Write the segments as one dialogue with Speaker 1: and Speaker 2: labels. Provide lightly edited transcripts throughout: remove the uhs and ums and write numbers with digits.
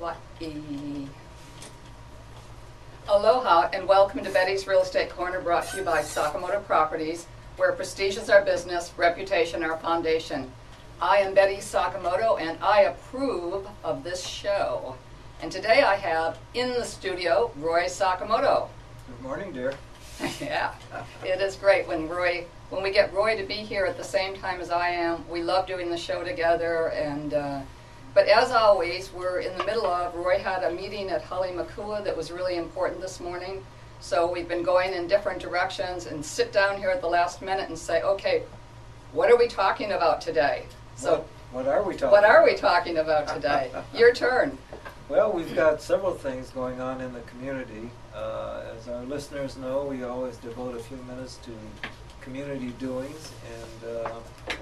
Speaker 1: Hawaii. Aloha and welcome to Betty's Real Estate Corner, brought to you by Sakamoto Properties, where prestige is our business, reputation our foundation. I am Betty Sakamoto and I approve of this show. And today I have in the studio Roy Sakamoto.
Speaker 2: Good morning, dear.
Speaker 1: Yeah, it is great when we get Roy to be here at the same time as I am. We love doing the show together, and but as always, we're in the middle of, Roy had a meeting at Halemakua that was really important this morning, so we've been going in different directions and sit down here at the last minute and say, okay, what are we talking about today? So
Speaker 2: what are we talking
Speaker 1: What are we talking about today? Your turn.
Speaker 2: Well, we've got several things going on in the community. As our listeners know, we always devote a few minutes to community doings, and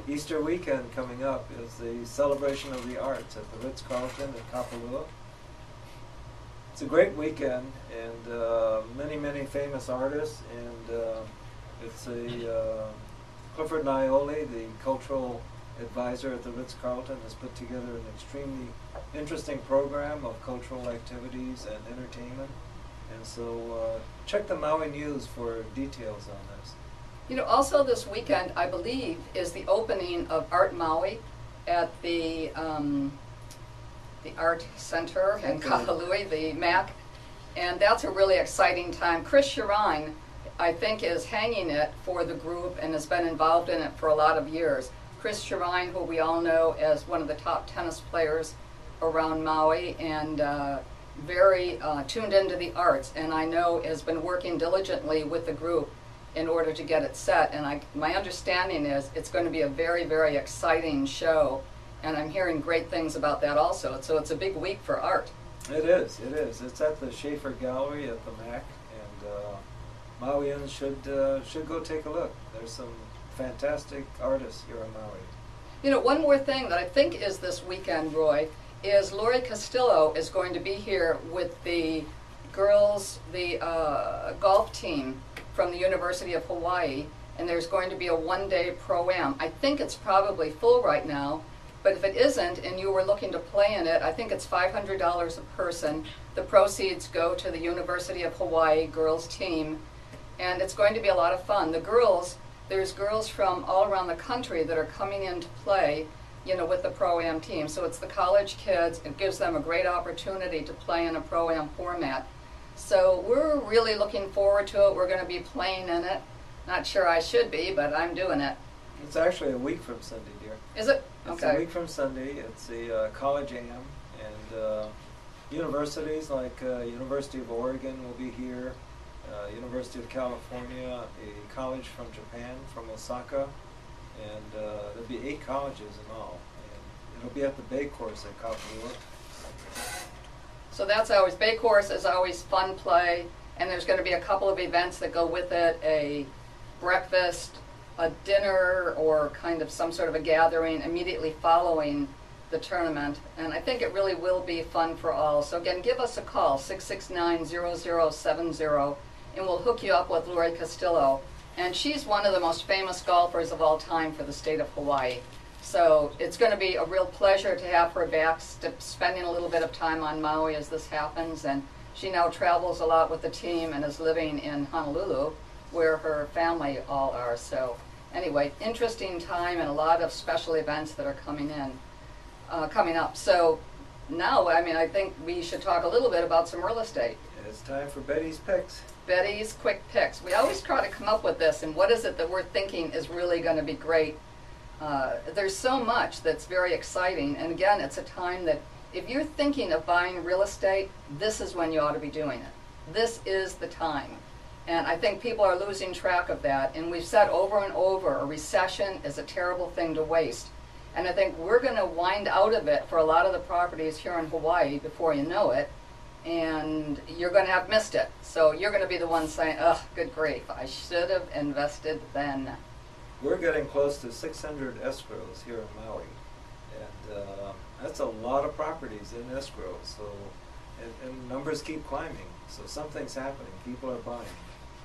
Speaker 2: Easter weekend coming up is the celebration of the arts at the Ritz-Carlton in Kapalua. It's a great weekend, and many famous artists, and it's Clifford Nioli, the cultural advisor at the Ritz-Carlton, has put together an extremely interesting program of cultural activities and entertainment. And so check the Maui News for details on this.
Speaker 1: You know, also this weekend, I believe, is the opening of Art Maui at the Art Center in Kahului, the MAC, and that's a really exciting time. Chris Shirine, I think, is hanging it for the group and has been involved in it for a lot of years. Chris Shirine, who we all know as one of the top tennis players around Maui, and very tuned into the arts, and I know has been working diligently with the group in order to get it set. And my understanding is it's going to be a very exciting show, and I'm hearing great things about that also. So it's a big week for art.
Speaker 2: It is. It's at the Schaefer Gallery at the MAC, and Mauians should go take a look. There's some fantastic artists here in Maui.
Speaker 1: You know, one more thing that I think is this weekend, Roy, is Lori Castillo is going to be here with the girls, the golf team from the University of Hawaii, and there's going to be a one-day pro-am. I think it's probably full right now, but if it isn't and you were looking to play in it, I think it's $500 a person. The proceeds go to the University of Hawaii girls team, and it's going to be a lot of fun. The girls, there's girls from all around the country that are coming in to play, you know, with the Pro-Am team. So it's the college kids. It gives them a great opportunity to play in a Pro-Am format. So we're really looking forward to it. We're going to be playing in it. Not sure I should be, but I'm doing it.
Speaker 2: It's actually a week from Sunday, dear.
Speaker 1: Is it?
Speaker 2: It's
Speaker 1: okay.
Speaker 2: a week from Sunday. It's the College Am, and universities like University of Oregon will be here, University of California, a college from Japan, from Osaka, and there'll be 8 colleges in all. And it'll be at the Bay Course at Kapalua.
Speaker 1: So that's always, Bay Course is always fun play, and there's going to be a couple of events that go with it, a breakfast, a dinner, or kind of some sort of a gathering immediately following the tournament. And I think it really will be fun for all. So again, give us a call, 669-0070, and we'll hook you up with Lori Castillo. And she's one of the most famous golfers of all time for the state of Hawaii. So it's going to be a real pleasure to have her back, spending a little bit of time on Maui as this happens. And she now travels a lot with the team and is living in Honolulu, where her family all are. So anyway, interesting time and a lot of special events that are coming up. So now, I mean, I think we should talk a little bit about some real estate.
Speaker 2: It's time for Betty's Picks.
Speaker 1: Betty's Quick Picks. We always try to come up with this, and what is it that we're thinking is really going to be great. There's so much that's very exciting, and again, it's a time that if you're thinking of buying real estate, this is when you ought to be doing it. This is the time. And I think people are losing track of that, and we've said over and over, a recession is a terrible thing to waste. And I think we're going to wind out of it for a lot of the properties here in Hawaii before you know it, and you're going to have missed it. So you're going to be the one saying, ugh, good grief, I should have invested then.
Speaker 2: We're getting close to 600 escrows here in Maui, and that's a lot of properties in escrow. So, and numbers keep climbing. So something's happening. People are buying.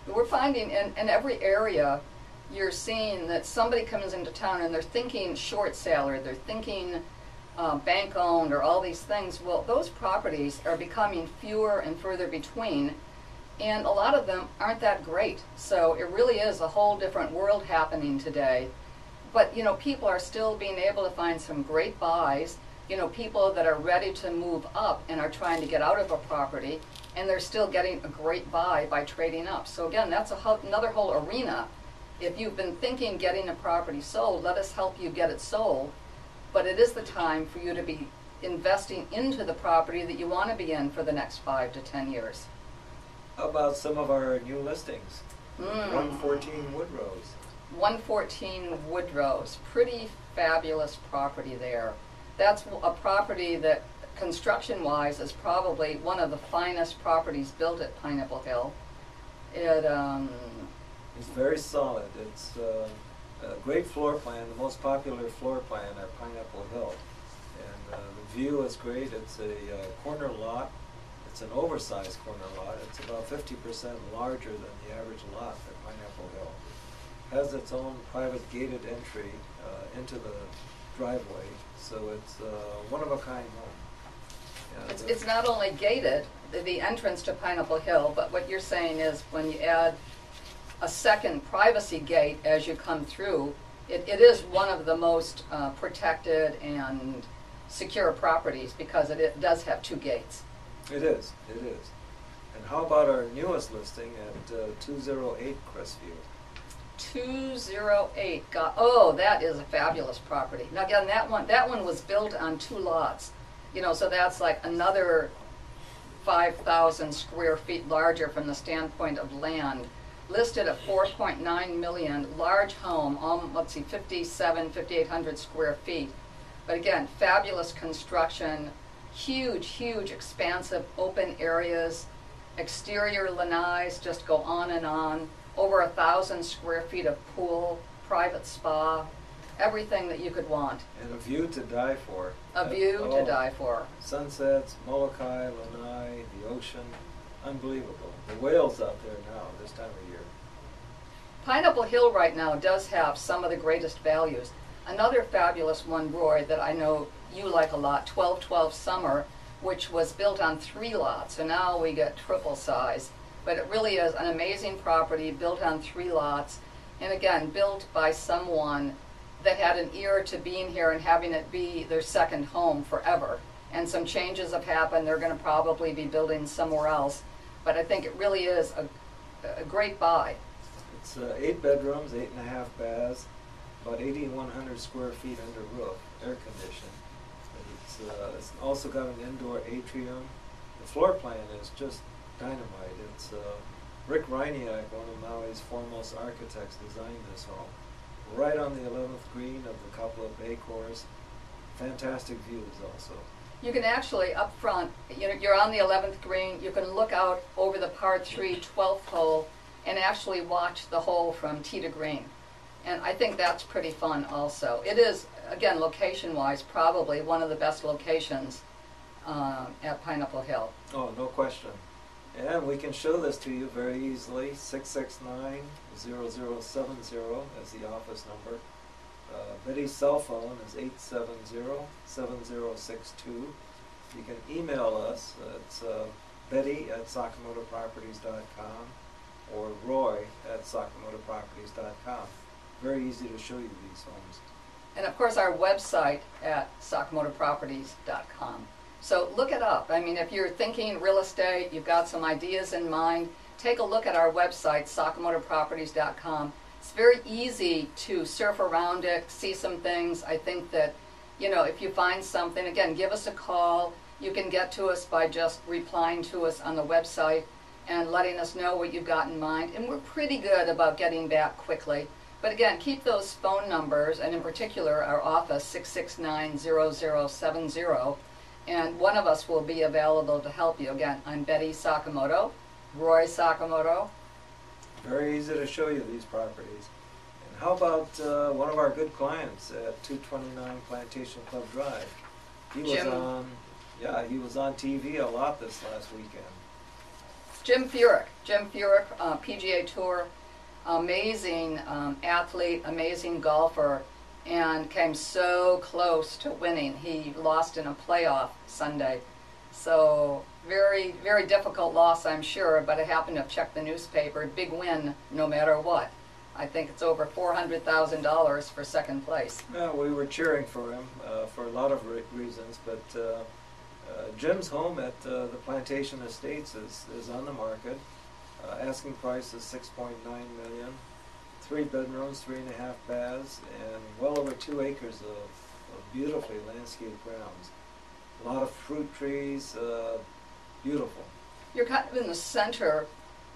Speaker 1: We're finding in every area, you're seeing that somebody comes into town and they're thinking short sale, or they're thinking bank-owned or all these things, well, those properties are becoming fewer and further between, and a lot of them aren't that great. So it really is a whole different world happening today. But, you know, people are still being able to find some great buys, you know, people that are ready to move up and are trying to get out of a property, and they're still getting a great buy by trading up. So again, that's another whole arena. If you've been thinking getting a property sold, let us help you get it sold. But it is the time for you to be investing into the property that you want to be in for the next 5 to 10 years.
Speaker 2: How about some of our new listings? 114 Woodrose.
Speaker 1: 114 Woodrose, pretty fabulous property there. That's a property that, construction-wise, is probably one of the finest properties built at Pineapple Hill.
Speaker 2: It's very solid. It's a great floor plan, the most popular floor plan at Pineapple Hill. And the view is great. It's a corner lot. It's an oversized corner lot. It's about 50% larger than the average lot at Pineapple Hill. Has its own private gated entry into the driveway, so it's one of a kind home.
Speaker 1: It's not only gated, the entrance to Pineapple Hill, but what you're saying is when you add a second privacy gate as you come through, it is one of the most protected and secure properties because it does have 2 gates.
Speaker 2: It is. And how about our newest listing at 208 Crestview?
Speaker 1: 208. Oh, that is a fabulous property. Now again, that one was built on 2 lots. You know, so that's like another 5,000 square feet larger from the standpoint of land. Listed at $4.9 million, large home, let's see, 5,800 square feet. But again, fabulous construction, huge, expansive open areas, exterior lanais just go on and on, over 1,000 square feet of pool, private spa, everything that you could want.
Speaker 2: And a view to die for.
Speaker 1: A view to die for.
Speaker 2: Sunsets, Molokai, Lanai, the ocean, unbelievable. The whales out there now this time of year.
Speaker 1: Pineapple Hill right now does have some of the greatest values. Another fabulous one, Roy, that I know you like a lot, 1212 Summer, which was built on 3 lots, and now we get triple size. But it really is an amazing property, built on 3 lots, and again, built by someone that had an ear to being here and having it be their second home forever. And some changes have happened. They're going to probably be building somewhere else. But I think it really is a great buy.
Speaker 2: It's 8 bedrooms, 8.5 baths, about 8,100 square feet under roof, air conditioned. It's also got an indoor atrium. The floor plan is just dynamite. It's Rick Reiniak, one of Maui's foremost architects, designed this home. Right on the 11th green of the Kapalua Bay course. Fantastic views also.
Speaker 1: You can actually, up front, you're on the 11th green, you can look out over the par 3 12th hole and actually watch the hole from tee to green. And I think that's pretty fun also. It is, again, location-wise, probably one of the best locations at Pineapple Hill.
Speaker 2: Oh, no question. And we can show this to you very easily. 669-0070 is the office number. Betty's cell phone is 870-7062. You can email us. It's Betty@SakamotoProperties.com or Roy@SakamotoProperties.com. Very easy to show you these homes.
Speaker 1: And of course our website at SakamotoProperties.com. So look it up. I mean, if you're thinking real estate, you've got some ideas in mind, take a look at our website, SakamotoProperties.com. It's very easy to surf around it, see some things. I think that, if you find something, again, give us a call. You can get to us by just replying to us on the website and letting us know what you've got in mind. And we're pretty good about getting back quickly. But again, keep those phone numbers, and in particular our office, 669-0070. And one of us will be available to help you. Again, I'm Betty Sakamoto, Roy Sakamoto.
Speaker 2: Very easy to show you these properties. And how about one of our good clients at 229 Plantation Club Drive? He was on TV a lot this last weekend.
Speaker 1: Jim Furyk, PGA Tour, amazing athlete, amazing golfer. and came so close to winning. He lost in a playoff Sunday. So very, very difficult loss, I'm sure, but I happen to have checked the newspaper. Big win no matter what. I think it's over $400,000 for second place.
Speaker 2: Well, we were cheering for him for a lot of reasons, but Jim's home at the Plantation Estates is on the market. Asking price is $6.9 million. 3 bedrooms, 3.5 baths, and well over 2 acres of beautifully landscaped grounds. A lot of fruit trees, beautiful.
Speaker 1: You're kind of in the center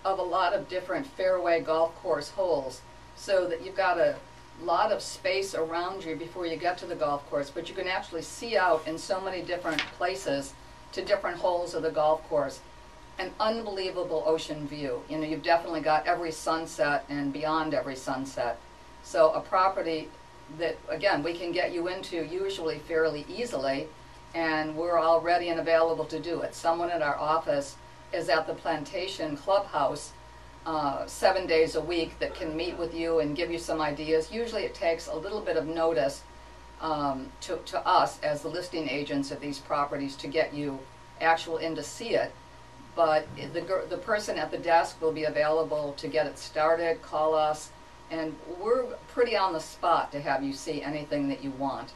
Speaker 1: of a lot of different fairway golf course holes, so that you've got a lot of space around you before you get to the golf course, but you can actually see out in so many different places to different holes of the golf course. An unbelievable ocean view. You know, you've definitely got every sunset and beyond every sunset. So a property that, again, we can get you into usually fairly easily, and we're all ready and available to do it. Someone at our office is at the Plantation Clubhouse 7 days a week that can meet with you and give you some ideas. Usually it takes a little bit of notice to us as the listing agents of these properties to get you actual in to see it. But the person at the desk will be available to get it started, call us, and we're pretty on the spot to have you see anything that you want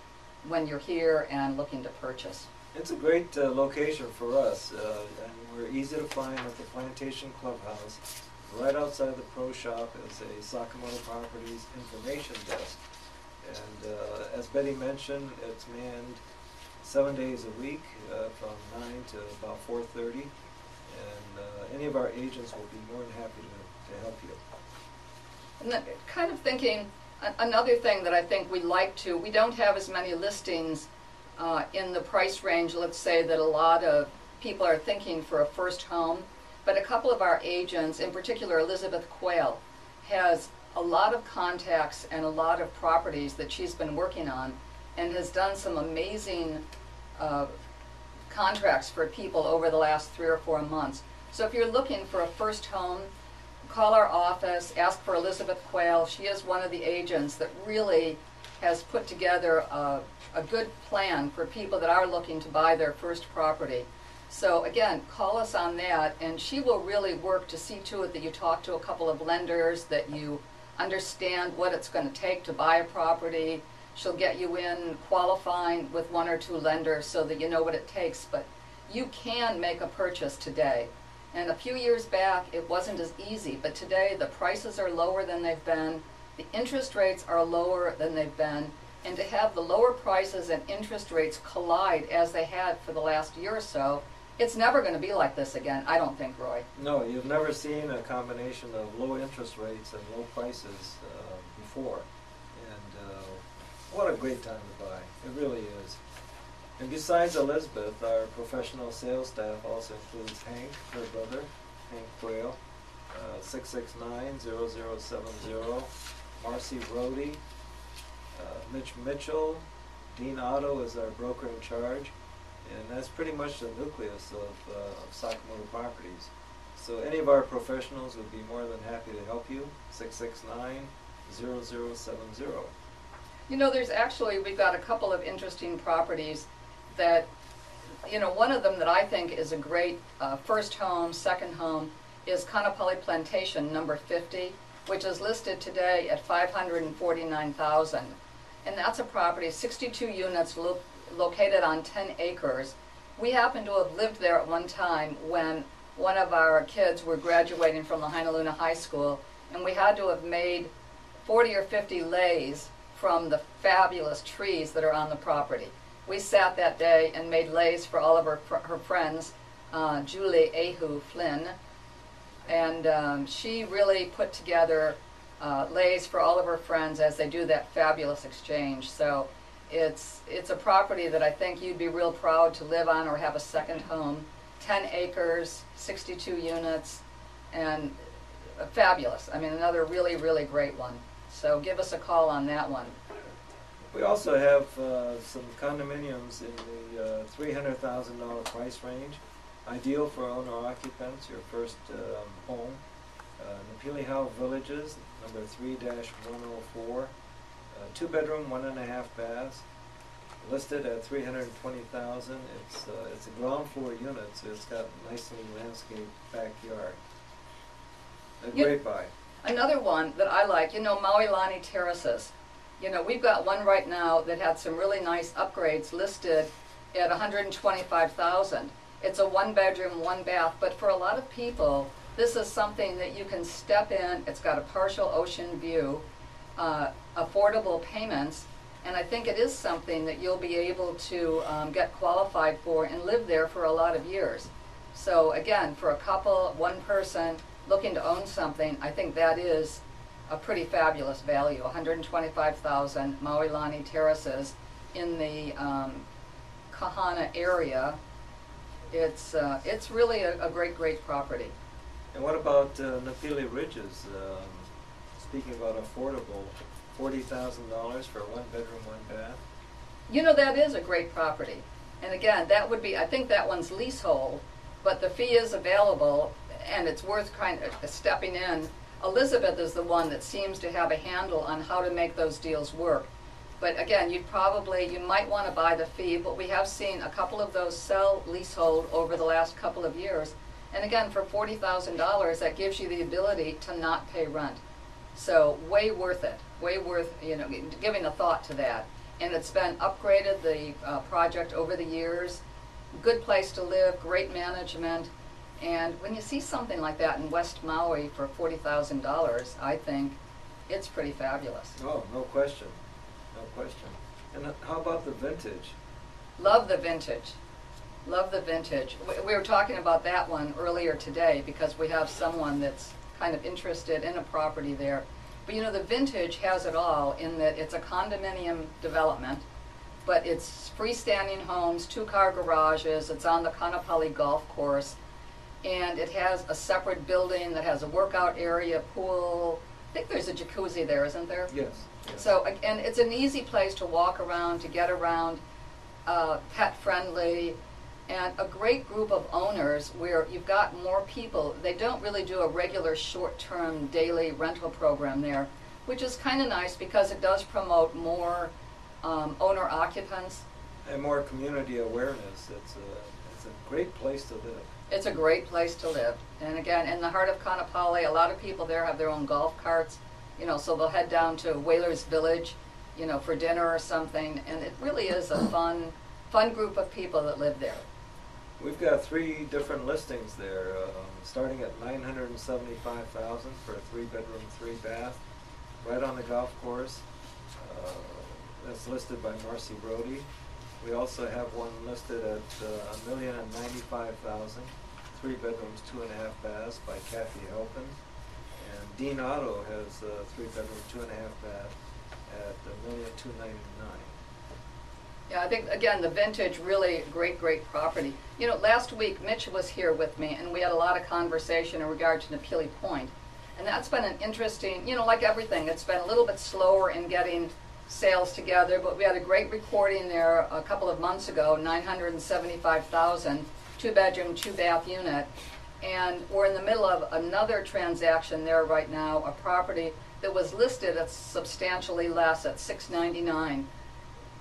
Speaker 1: when you're here and looking to purchase.
Speaker 2: It's a great location for us, and we're easy to find at the Plantation Clubhouse. Right outside the pro shop is a Sakamoto Properties information desk. And as Betty mentioned, it's manned 7 days a week from 9 to about 4:30. And any of our agents will be more than happy to help you.
Speaker 1: And then kind of thinking, another thing that I think we don't have as many listings in the price range, let's say, that a lot of people are thinking for a first home. But a couple of our agents, in particular Elizabeth Quayle, has a lot of contacts and a lot of properties that she's been working on, and has done some amazing contracts for people over the last 3 or 4 months. So if you're looking for a first home, call our office, ask for Elizabeth Quayle. She is one of the agents that really has put together a good plan for people that are looking to buy their first property. So again, call us on that, and she will really work to see to it that you talk to a couple of lenders, that you understand what it's going to take to buy a property. She'll get you in qualifying with 1 or 2 lenders so that you know what it takes. But you can make a purchase today. And a few years back, it wasn't as easy. But today, the prices are lower than they've been. The interest rates are lower than they've been. And to have the lower prices and interest rates collide as they had for the last year or so, it's never going to be like this again, I don't think, Roy.
Speaker 2: No, you've never seen a combination of low interest rates and low prices before. And what a great time to buy. It really is. And besides Elizabeth, our professional sales staff also includes Hank, her brother, Hank Quayle, 669-0070, Marcy Brody, Mitch Mitchell, Dean Otto is our broker in charge. And that's pretty much the nucleus of Sakamoto Properties. So any of our professionals would be more than happy to help you, 669-0070.
Speaker 1: You know, we've got a couple of interesting properties that, you know, one of them that I think is a great first home, second home, is Kanapali Plantation number 50, which is listed today at $549,000. And that's a property, 62 units, located on 10 acres. We happen to have lived there at one time when one of our kids were graduating from Lahainaluna High School, and we had to have made 40 or 50 leis from the fabulous trees that are on the property. We sat that day and made leis for all of her friends, Julie Ahu Flynn, and she really put together leis for all of her friends as they do that fabulous exchange. So it's a property that I think you'd be real proud to live on or have a second home. 10 acres, 62 units, and fabulous. I mean, another really, really great one. So give us a call on that one.
Speaker 2: We also have some condominiums in the $300,000 price range, ideal for owner-occupants, your first home. Napili Howe Villages, number 3-104. 2-bedroom, 1.5 baths, listed at $320,000. It's a ground floor unit, so it's got a nicely landscaped backyard. A great buy.
Speaker 1: Another one that I like, Maui County Terraces. We've got one right now that had some really nice upgrades listed at $125,000. It's a 1-bedroom, 1-bath, but for a lot of people, this is something that you can step in. It's got a partial ocean view, affordable payments, and I think it is something that you'll be able to get qualified for and live there for a lot of years. So again, for a couple, one person looking to own something, I think that is a pretty fabulous value. $125,000, Maui County Terraces in the Kahana area. It's really a great property.
Speaker 2: And what about Napili Ridges? Speaking about affordable, $40,000 for a 1-bedroom, 1-bath.
Speaker 1: That is a great property. And again, that would be, I think that one's leasehold, but the fee is available and it's worth kind of stepping in. Elizabeth is the one that seems to have a handle on how to make those deals work. But again, you might want to buy the fee, but we have seen a couple of those sell leasehold over the last couple of years. And again, for $40,000, that gives you the ability to not pay rent. So way worth it, way worth giving a thought to that. And it's been upgraded, the project over the years. Good place to live, great management. And when you see something like that in West Maui for $40,000, I think it's pretty fabulous.
Speaker 2: Oh, no question. No question. And how about the vintage?
Speaker 1: Love the vintage. Love the vintage. We were talking about that one earlier today because we have someone that's kind of interested in a property there. But the vintage has it all in that it's a condominium development, but it's freestanding homes, 2-car garages, it's on the Kanapali golf course, and it has a separate building that has a workout area, pool. I think there's a jacuzzi there, isn't there?
Speaker 2: Yes. Yes.
Speaker 1: So, and it's an easy place to walk around, to get around, pet friendly, and a great group of owners where you've got more people. They don't really do a regular short-term daily rental program there, which is kind of nice because it does promote more owner occupants.
Speaker 2: And more community awareness. It's a great place to live.
Speaker 1: It's a great place to live. And again, in the heart of Kanapali, a lot of people there have their own golf carts, so they'll head down to Whalers Village, for dinner or something. And it really is a fun group of people that live there.
Speaker 2: We've got 3 different listings there, starting at $975,000 for a 3-bedroom, 3-bath, right on the golf course. That's listed by Marcy Brody. We also have one listed at $1,095,000, 3 bedrooms, 2.5 baths by Kathy Helpin. And Dean Otto has a 3-bedroom, 2.5 bath at $1,299,000.
Speaker 1: Yeah, I think, again, the vintage, really great property. Last week, Mitch was here with me, and we had a lot of conversation in regard to Napili Point. And that's been an interesting, like everything, it's been a little bit slower in getting sales together, but we had a great recording there a couple of months ago, $975,000, 2-bedroom, 2-bath unit. And we're in the middle of another transaction there right now, a property that was listed at substantially less, at $699,000.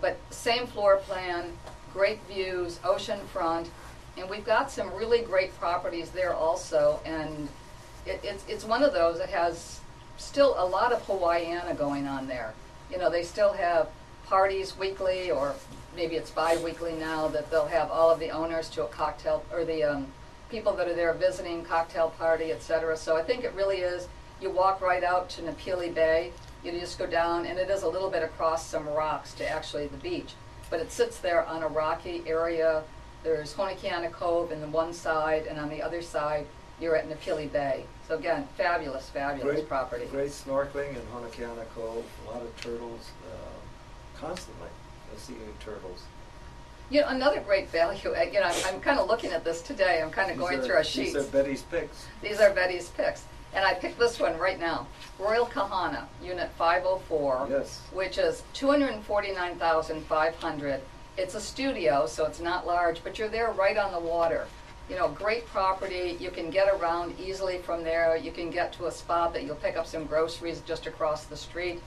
Speaker 1: But same floor plan, great views, ocean front, and we've got some really great properties there also. And it's one of those that has still a lot of Hawaiiana going on there. They still have parties weekly, or maybe it's bi-weekly now, that they'll have all of the owners to a cocktail, or the people that are there visiting, cocktail party, etc. So I think it really is, you walk right out to Napili Bay, you just go down, and it is a little bit across some rocks to actually the beach. But it sits there on a rocky area. There's Honokiana Cove on the one side, and on the other side, you're at Napili Bay. So again, fabulous property.
Speaker 2: Great snorkeling in Honokiana Cove, a lot of turtles, constantly. You'll see turtles.
Speaker 1: Another great value, I'm kind of looking at this today. I'm kind of going through our sheets.
Speaker 2: These are Betty's picks.
Speaker 1: These are Betty's picks. And I picked this one right now. Royal Kahana, Unit 504,
Speaker 2: yes,
Speaker 1: which is $249,500. It's a studio, so it's not large, but you're there right on the water. Great property. You can get around easily from there. You can get to a spot that you'll pick up some groceries just across the street.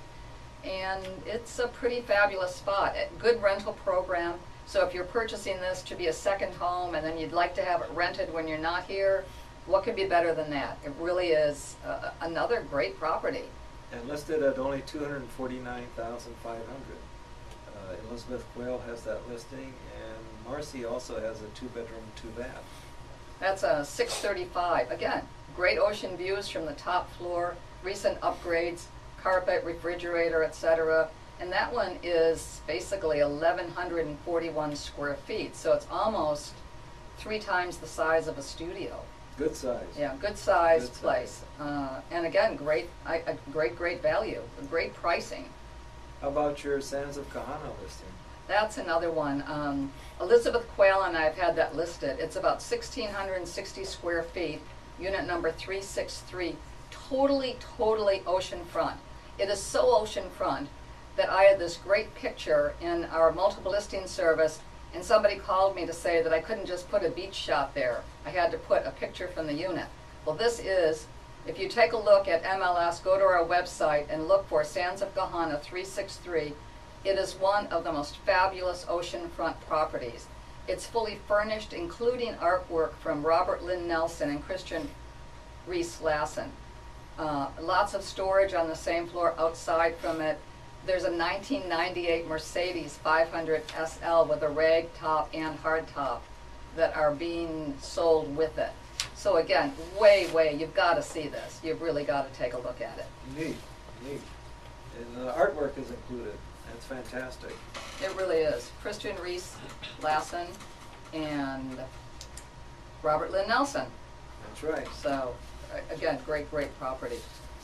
Speaker 1: and it's a pretty fabulous spot. A good rental program. So if you're purchasing this to be a second home and then you'd like to have it rented when you're not here, what could be better than that? It really is another great property.
Speaker 2: And listed at only $249,500. Elizabeth Quayle has that listing, and Marcy also has a 2-bedroom, 2-bath.
Speaker 1: That's a 635. Again, great ocean views from the top floor, recent upgrades, carpet, refrigerator, etc. And that one is basically 1,141 square feet, so it's almost 3 times the size of a studio.
Speaker 2: Good size.
Speaker 1: Yeah, good size place. And again, great value, great pricing.
Speaker 2: How about your Sands of Kahana listing?
Speaker 1: That's another one. Elizabeth Quayle and I have had that listed. It's about 1,660 square feet, unit number 363, totally oceanfront. It is so oceanfront that I had this great picture in our multiple listing service, and somebody called me to say that I couldn't just put a beach shot there. I had to put a picture from the unit. Well, this is, if you take a look at MLS, go to our website and look for Sands of Kahana 363, it is one of the most fabulous oceanfront properties. It's fully furnished, including artwork from Robert Lynn Nelson and Christian Reese Lassen. Lots of storage on the same floor outside from it. There's a 1998 Mercedes 500 SL with a rag top and hard top that are being sold with it. So again, you've got to see this. You've really got to take a look at it.
Speaker 2: Neat. And the artwork is included. That's fantastic.
Speaker 1: It really is. Christian Reese Lassen and Robert Lynn Nelson.
Speaker 2: That's right.
Speaker 1: So again, great property.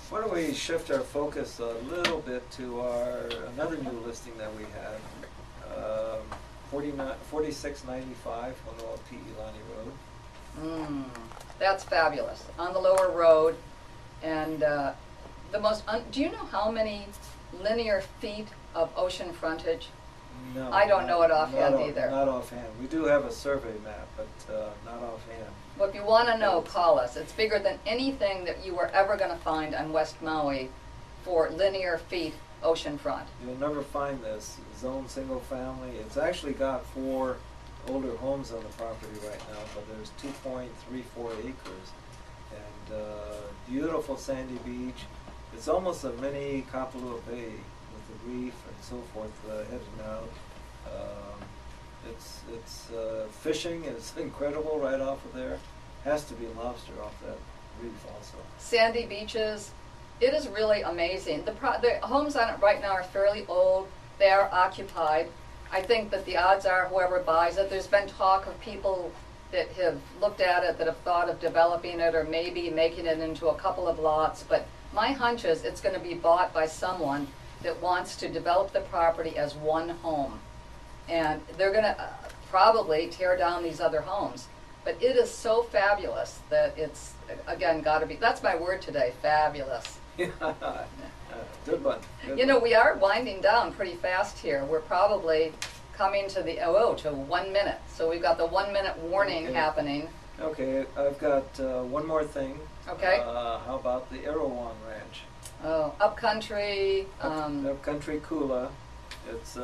Speaker 2: Why don't we shift our focus a little bit to another new listing that we had, 4695 Honolulu Pi'ilani Road.
Speaker 1: That's fabulous. On the lower road, and do you know how many linear feet of ocean frontage?
Speaker 2: No.
Speaker 1: I don't know it offhand either.
Speaker 2: Not offhand. We do have a survey map, but not offhand.
Speaker 1: Well, if you want to know, call us. It's bigger than anything that you were ever going to find on West Maui for linear feet oceanfront.
Speaker 2: You'll never find this zone single family. It's actually got 4 older homes on the property right now, but there's 2.34 acres. And beautiful sandy beach. It's almost a mini Kapalua Bay with the reef and so forth heading out. Fishing is incredible right off of there. Has to be lobster off that reef also.
Speaker 1: Sandy beaches. It is really amazing. The homes on it right now are fairly old. They are occupied. I think that the odds are whoever buys it, there's been talk of people that have looked at it that have thought of developing it or maybe making it into a couple of lots, but my hunch is it's going to be bought by someone that wants to develop the property as one home. And they're going to probably tear down these other homes. But it is so fabulous that it's, again, got to be, that's my word today, fabulous.
Speaker 2: Good one.
Speaker 1: You know, we are winding down pretty fast here. We're probably coming to the, to 1 minute. So we've got the 1 minute warning happening.
Speaker 2: Okay, I've got one more thing.
Speaker 1: Okay.
Speaker 2: How about the Erewhon Ranch?
Speaker 1: Oh, upcountry.
Speaker 2: Upcountry Kula. It's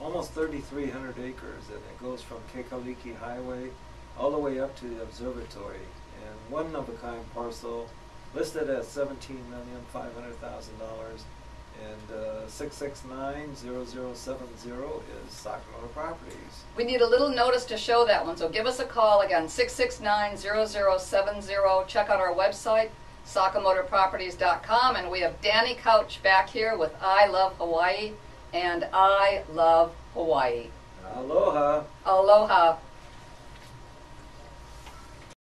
Speaker 2: almost 3,300 acres, and it goes from Kekaliki Highway all the way up to the observatory. And one of-a-kind parcel listed at $17,500,000, and 669-0070 is Sakamoto Properties.
Speaker 1: We need a little notice to show that one, so give us a call again, 669-0070. Check out our website, sakamotoproperties.com, and we have Danny Couch back here with I Love Hawaii and I Love Hawaii.
Speaker 2: Aloha.
Speaker 1: Aloha.